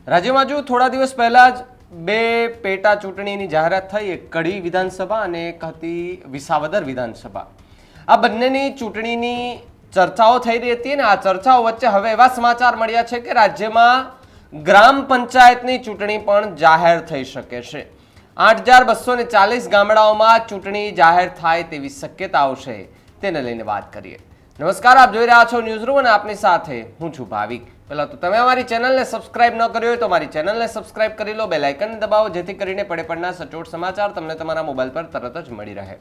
રાજ્યમાં જો થોડા દિવસ પહેલા જ બે પેટા ચૂંટણીની જાહેરાત થઈ, એક કડી વિધાનસભા અને એક હતી વિસાવદર વિધાનસભા. આ બંનેની ચૂંટણીની ચર્ચાઓ થઈ રહી હતી અને આ ચર્ચાઓ વચ્ચે હવે એવા સમાચાર મળ્યા છે કે રાજ્યમાં ગ્રામ પંચાયતની ચૂંટણી પણ જાહેર થઈ શકે છે. 8,240 ગામડાઓમાં ચૂંટણી જાહેર થાય તેવી શક્યતાઓ છે, તેને લઈને વાત કરીએ. નમસ્કાર, આપ જોઈ રહ્યા છો ન્યૂઝરૂમ અને આપની સાથે હું છું ભાવિક. પહેલા તો તમે અમારી ચેનલને સબસ્ક્રાઇબ ન કરી હોય તો અમારી ચેનલને સબસ્ક્રાઇબ કરી લો, બેલ આઇકન દબાવો જેથી કરીને પડે પડના સચોટ સમાચાર તમને તમારા મોબાઈલ પર તરત જ મળી રહે.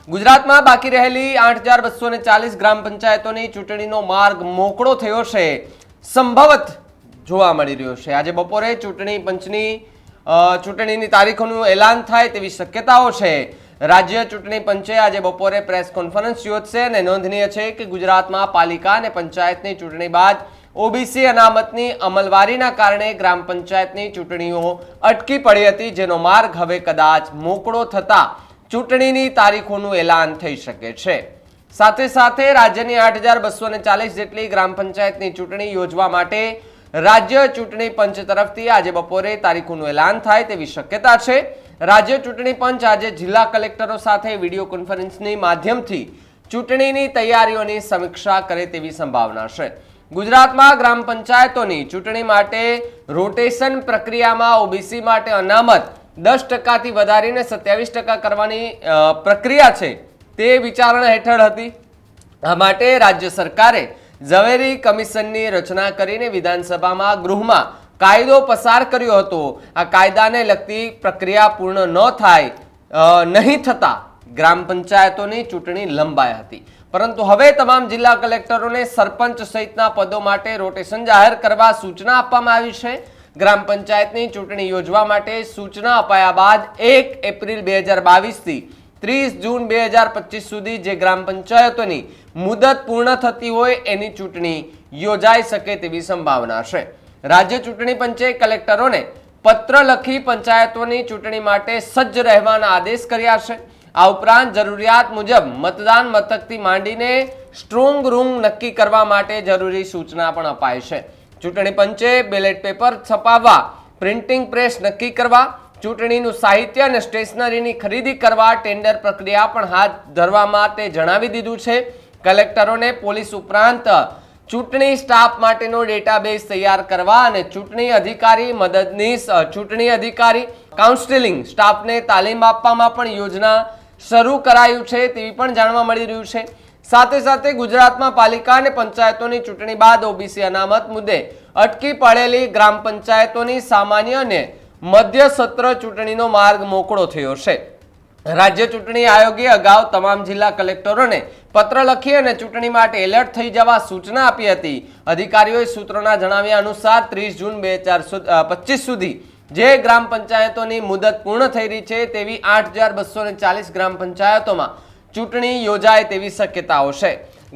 ગુજરાતમાં બાકી રહેલી 8,240 ગ્રામ પંચાયતોની ચૂંટણીનો માર્ગ મોકળો થયો છે, સંભવત જોવા મળી રહ્યો છે. આજે બપોરે ચૂંટણી પંચની ચૂંટણીની તારીખોનું એલાન થાય તેવી શક્યતાઓ છે. રાજ્ય ચૂંટણી પંચે આજે બપોરે પ્રેસ કોન્ફરન્સ યોજશે અને નોંધનીય છે કે ગુજરાતમાં પાલિકા અને પંચાયતની ચૂંટણી બાદ ઓબીસી અનામતની અમલવારીના કારણે ગ્રામ પંચાયતની ચૂંટણીઓ અટકી પડી હતી, જેનો માર્ગ હવે કદાચ મોકળો થતા ચૂંટણીની તારીખોનું એલાન થઈ શકે છે. સાથે સાથે રાજ્યની 8,240 જેટલી ગ્રામ પંચાયતની ચૂંટણી યોજવા માટે રાજ્ય ચૂંટણી પંચ તરફથી આજે બપોરે તારીખોનું એલાન થાય તેવી શક્યતા છે. રાજ્ય ચૂંટણી પંચ આજે જિલ્લા કલેક્ટરો સાથે વિડીયો કોન્ફરન્સની માધ્યમથી ચૂંટણીની તૈયારીઓની સમીક્ષા કરે તેવી સંભાવના છે. ગુજરાતમાં ગ્રામ પંચાયતોની ચૂંટણી માટે રોટેશન પ્રક્રિયામાં ઓબીસી માટે અનામત 10%થી વધારીને 27% કરવાની પ્રક્રિયા છે તે વિચારણા હેઠળ હતી. આ માટે રાજ્ય સરકારે ઝવેરી કમિશનની રચના કરીને વિધાનસભામાં ગૃહમાં કાયદો પસાર કર્યો હતો. આ કાયદાને લગતી પ્રક્રિયા પૂર્ણ ન થાય નહીં થતા ગ્રામ પંચાયતોની ચૂંટણી લંબાઈ હતી. પરંતુ હવે તમામ જિલ્લા કલેક્ટરોને સરપંચ સહિતના પદો માટે રોટેશન જાહેર કરવા સૂચના આપવામાં આવી છે. ગ્રામ પંચાયતની ચૂંટણી યોજવા માટે સૂચના અપાયા બાદ 1 એપ્રિલ 2022 થી 30 જૂન 2025 સુધી જે ગ્રામ પંચાયતોની મુદત પૂર્ણ થતી હોય એની ચૂંટણી યોજાઈ શકે તેવી સંભાવના છે. રાજ્ય ચૂંટણી પંચે કલેક્ટરોને પત્ર લખી પંચાયતોની ચૂંટણી માટે સજ્જ રહેવાના આદેશ કર્યા છે. આ ઉપરાંત જરૂરિયાત મુજબ મતદાન મથકથી માંડીને સ્ટ્રોંગ રૂમ નક્કી કરવા માટે જરૂરી સૂચના પણ અપાઈ છે. ચૂંટણી પંચે બેલેટ પેપર છપાવવા, પ્રિન્ટિંગ પ્રેસ નક્કી કરવા, ચૂંટણીનું સાહિત્ય અને સ્ટેશનરીની ખરીદી કરવા ટેન્ડર પ્રક્રિયા પણ હાથ ધરવા માટે જણાવી દીધું છે. કલેક્ટરોને પોલીસ ઉપરાંત ચૂંટણી સ્ટાફ માટેનો ડેટાબેઝ તૈયાર કરવા અને ચૂંટણી અધિકારી, મદદનીશ ચૂંટણી અધિકારી, કાઉન્સિલિંગ સ્ટાફને તાલીમ આપવામાં પણ યોજના શરૂ કરાયું છે તેવી પણ જાણવા મળી રહ્યું છે. સાથે સાથે ગુજરાતમાં પાલિકા અને પંચાયતોની ચૂંટણી બાદ ઓબીસી અનામત મુદ્દે અટકી પડેલી ગ્રામ પંચાયતોની સામાન્ય અને મધ્ય સત્ર ચૂંટણીનો માર્ગ મોકળો થયો છે. રાજ્ય ચૂંટણી આયોગે અગાઉ તમામ જિલ્લા કલેક્ટરોને પત્ર લખી અને ચૂંટણી માટે એલર્ટ થઈ જવા સૂચના આપી હતી. અધિકારીઓએ સૂત્રોના જણાવ્યા અનુસાર 30 જૂન 2025 સુધી જે ગ્રામ પંચાયતોની મુદત પૂર્ણ થઈ રહી છે તેવી 8,240 ગ્રામ પંચાયતોમાં ચૂંટણી યોજાય તેવી શક્યતાઓ છે.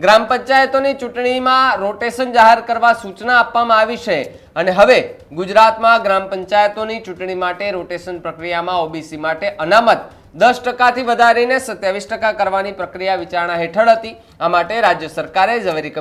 ગ્રામ પંચાયતોની ચૂંટણીમાં રોટેશન જાહેર કરવા સૂચના આપવામાં આવી છે અને હવે ગુજરાતમાં ગ્રામ પંચાયતોની ચૂંટણી માટે રોટેશન પ્રક્રિયામાં ઓબીસી માટે અનામત 10%થી વધારીને 27% કરવાની પ્રક્રિયા વિચારણા હેઠળ હતી. આ માટે રાજ્ય સરકારે ઝવેરી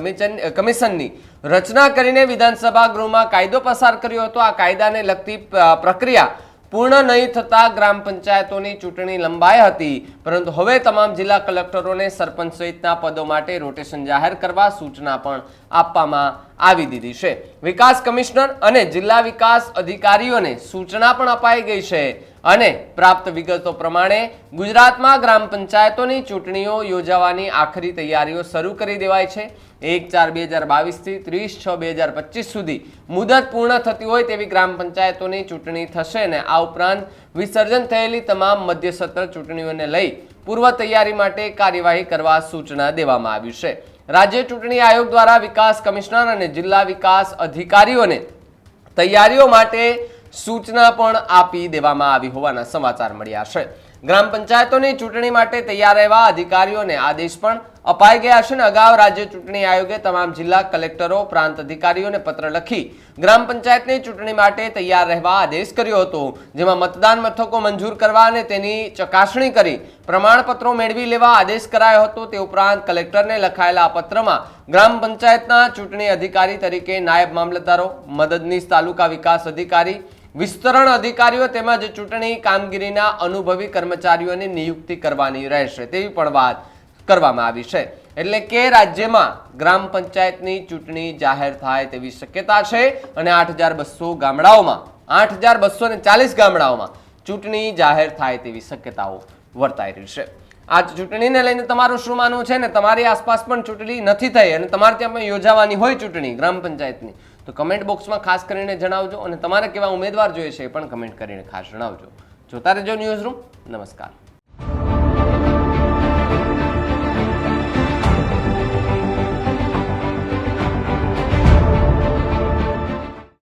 કમિશનની રચના કરીને વિધાનસભા ગૃહમાં કાયદો પસાર કર્યો હતો. આ કાયદાને લગતી પ્રક્રિયા પૂર્ણ નહીં થતા ગ્રામ પંચાયતોની ચૂંટણી લંબાઈ હતી, પરંતુ હવે તમામ જિલ્લા કલેક્ટરોને સરપંચ સહિતના પદો માટે રોટેશન જાહેર કરવા સૂચના પણ આપવામાં આવી દીધી છે. વિકાસ કમિશનર અને જિલ્લા વિકાસ અધિકારીઓને સૂચના પણ અપાઈ ગઈ છે અને પ્રાપ્ત વિગતો પ્રમાણે ગુજરાતમાં ગ્રામ પંચાયતોની ચૂંટણીઓ યોજવાની આખરી તૈયારીઓ શરૂ કરી દેવાઈ છે. 1/4/2022 થી 30/6/2025 સુધી મુદત પૂર્ણ થતી હોય તેવી ગ્રામ પંચાયતોની ચૂંટણી થશે અને આ ઉપરાંત વિસર્જન થયેલી તમામ મધ્ય સત્ર ચૂંટણીઓને લઈ પૂર્વ તૈયારી માટે કાર્યવાહી કરવા સૂચના દેવામાં આવી છે. રાજ્ય ચૂંટણી આયોગ દ્વારા વિકાસ કમિશનર અને જિલ્લા વિકાસ અધિકારીઓને તૈયારીઓ માટે સૂચના પણ આપી દેવામાં આવી હોવાના સમાચાર મળ્યા છે. ગ્રામ પંચાયતોની ચૂંટણી માટે તૈયાર રહેવા અધિકારીઓને આદેશ પણ અપાઈ ગયા છે. અગાઉ રાજ્ય ચૂંટણી આયોગે તમામ જિલ્લા કલેક્ટરો પ્રાંત અધિકારીઓને પત્ર લખી ગ્રામ પંચાયતની ચૂંટણી માટે તૈયાર રહેવા આદેશ કર્યો હતો, જેમાં મતદાન મથકો મંજૂર કરવા અને તેની ચકાસણી કરી પ્રમાણપત્રો મેળવી લેવા આદેશ કરાયો હતો. તે ઉપરાંત કલેક્ટરને લખાયેલા આ પત્રમાં ગ્રામ પંચાયતના ચૂંટણી અધિકારી તરીકે નાયબ મામલતદારો, મદદનીશ તાલુકા વિકાસ અધિકારી, વિસ્તરણ અધિકારીઓ તેમજ ચૂંટણી કામગીરીના અનુભવી કર્મચારીઓની નિયુક્તિ કરવાની રહેશે તેવી પણ વાત કરવામાં આવી છે. એટલે કે રાજ્યમાં ગ્રામ પંચાયતની ચૂંટણી જાહેર થાય તેવી શક્યતા છે અને 8,200 ગામડાઓમાં 8,240 ગામડાઓમાં ચૂંટણી જાહેર થાય તેવી શક્યતાઓ વર્તાઈ રહી છે. આ ચૂંટણીને લઈને તમારું શું માનવું છે ને તમારી આસપાસ પણ ચૂંટણી નથી થઈ અને તમારે ત્યાં પણ યોજાવાની હોય ચૂંટણી ગ્રામ પંચાયતની, તો કમેન્ટ બોક્સમાં ખાસ કરીને જણાવજો અને તમારે કેવા ઉમેદવાર જોઈએ છે એ પણ કમેન્ટ કરીને ખાસ જણાવજો. જોતા રહેજો ન્યૂઝ રૂમ. નમસ્કાર.